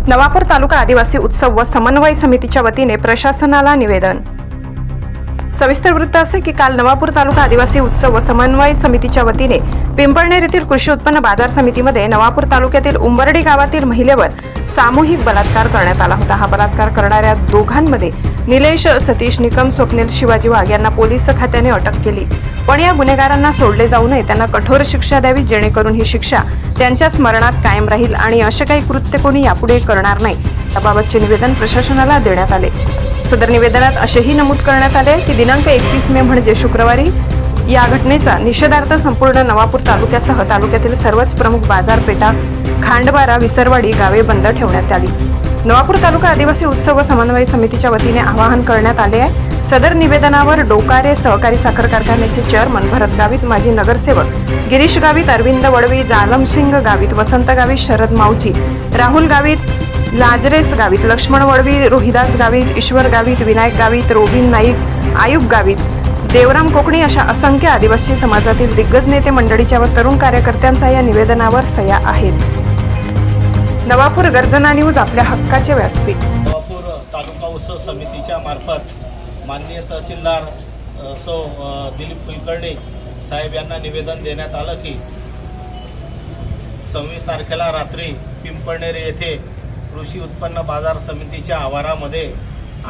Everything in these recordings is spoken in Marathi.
नवापूर तालुका आदिवासी उत्सव व समन्वय समितीच्या वतीने प्रशासनाला निवेदन। सविस्तर वृत्त असे की काल नवापूर तालुका आदिवासी उत्सव व समन्वय समितीच्या वतीने पिंपळनेर येथील कृषी उत्पन्न बाजार समितीमध्ये नवापूर तालुक्यातील उंबर्डी गावातील महिलेवर सामूहिक बलात्कार करण्यात आला होता। हा बलात्कार करणाऱ्या दोघांमध्ये निलेश सतीश निकम, स्वप्नील शिवाजी वाघ यांना पोलीस खात्याने अटक केली। पण या गुन्हेगारांना सोडले जाऊ नये, त्यांना कठोर शिक्षा द्यावी, जेणेकरून ही शिक्षा त्यांच्या स्मरणात कायम राहील आणि असे काही कृत्य कोणी यापुढे करणार नाही। याबाबतचे निवेदन प्रशासनाला देण्यात आले। सदर निवेदनात असेही नमूद करण्यात आले की दिनांक 31 मे म्हणजे शुक्रवारी या घटनेचा निषेधार्थ संपूर्ण नवापूर तालुक्यासह तालुक्यातील सर्वच प्रमुख बाजारपेठा, खांडबारा, विसरवाडी गावे बंद ठेवण्यात आली। नवापूर तालुका आदिवासी उत्सव व समन्वय समितीच्या वतीने आवाहन करण्यात आले आहे। सदर निवेदनावर डोकारे सहकारी साखर कारखान्याचे चेअरमन भरत गावित, माजी नगरसेवक गिरीश गावित, अरविंद वडवी, जालमसिंग गावित, वसंत गावित, शरद मावची, राहुल गावित, लाजरेस गावित, लक्ष्मण वडवी, रोहिदास गावित, ईश्वर गावित, विनायक गावित, रोबिन नाईक, आयुब गावित, देवराम कोकणी अशा असंख्य आदिवासी समाजातील दिग्गज नेते मंडळीच्या व तरुण कार्यकर्त्यांचा या निवेदनावर सह्या आहेत। नवापूर गर्जना न्यूज आपल्या हक्काचे व्यासपीठ। नवापूर तालुका उत्सव समितीच्या मार्फत माननीय तहसीलदार दिलीप कुलकर्णी साहेब यांना निवेदन देण्यात आलं की 26 तारखेला रात्री पिंपळनेर येथे कृषी उत्पन्न बाजार समितीच्या आवारामध्ये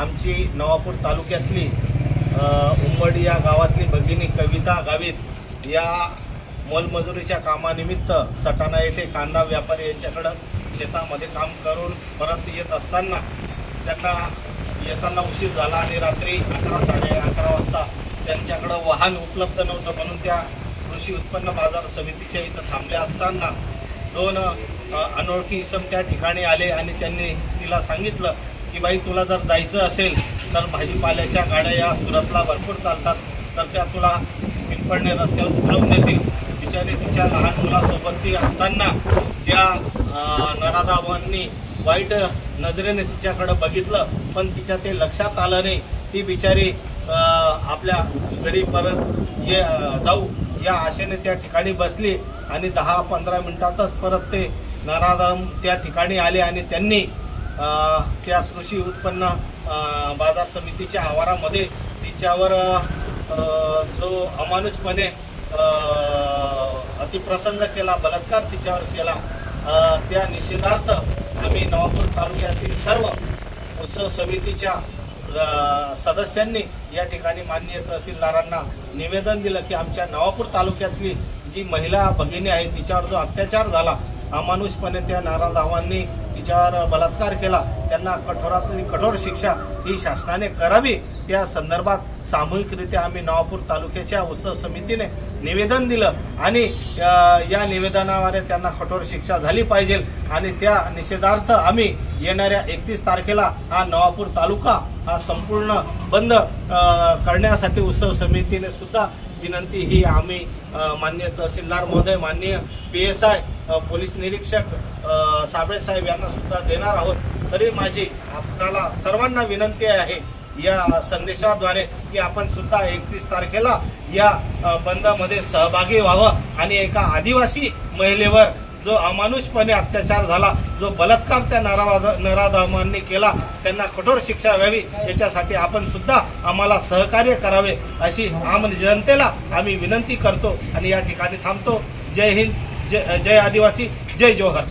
आमची नवापूर तालुक्यातली उंबर्डी या गावातली भगिनी कविता गावित या मोलमजुरीच्या कामानिमित्त सटाणा येथे कांदा व्यापारी यांच्याकडे शेतामध्ये काम करून परत येत असताना त्यांना येताना उशीर झाला आणि रात्री 11, 11:30 वाजता त्यांच्याकडं वाहन उपलब्ध नव्हतं, म्हणून त्या कृषी उत्पन्न बाजार समितीच्या इथं थांबल्या असताना दोन अनोळखी इसम त्या ठिकाणी आले आणि त्यांनी तिला सांगितलं की बाई, तुला जर जायचं असेल तर भाजीपाल्याच्या गाड्या या सुरतला भरपूर चालतात, तर त्या तुला पिंपळनेर रस्त्यावर उतरवून देतील। बिचारी तिच्या लहान मुलासोबत ती असताना त्या नराधावांनी वाईट नजरेने तिच्याकडे बघितलं, पण तिच्या ते लक्षात आलं नाही। ती बिचारी आपल्या घरी परत जाऊ या आशेने त्या ठिकाणी बसली आणि 10-15 मिनिटातच परत ते नराधाम त्या ठिकाणी आले आणि त्यांनी त्या कृषी उत्पन्न बाजार समितीच्या आवारामध्ये तिच्यावर जो अमानुषपणे अतिप्रसंग केला, बलात्कार तिच्यावर केला, त्या निषेधार्थ आम्ही नवापूर तालुक्यातील सर्व उत्सव समितीच्या सदस्यांनी या ठिकाणी माननीय तहसीलदारांना निवेदन दिलं की आमच्या नवापूर तालुक्यातली जी महिला भगिनी आहे तिच्यावर जो अत्याचार झाला, अमानुषपणे त्या नराधावांनी तिच्यावर बलात्कार केला, त्यांना कठोरातली कठोर शिक्षा ही शासनाने करावी। त्या संदर्भात सामूहिकरित्या आम्ही नवापूर तालुक्याच्या उत्सव समितीने निवेदन दिलं आणि या निवेदनाद्वारे त्यांना कठोर शिक्षा झाली पाहिजे आणि त्या निषेधार्थ आम्ही येणाऱ्या 31 तारखेला हा नवापूर तालुका हा संपूर्ण बंद करण्यासाठी उत्सव समितीने सुद्धा विनंती ही आम्ही माननीय तहसीलदार महोदय, माननीय PSI, पोलीस निरीक्षक साबळे साहेब यांना सुद्धा देणार आहोत। तरी माझी आपल्याला सर्वांना विनंती आहे या संदेशाद्वारे की आपण सुद्धा 31 तारखेला या बंदमध्ये सहभागी व्हावं आणि एका आदिवासी महिलेवर जो अमानुषपणे अत्याचार झाला, जो बलात्कार त्या नराधामांनी केला, त्यांना कठोर शिक्षा व्हावी, याच्यासाठी आपण सुद्धा आम्हाला सहकार्य करावे अशी आम जनतेला आम्ही विनंती करतो आणि या ठिकाणी थांबतो। जय हिंद, जय आदिवासी, जय जोहर।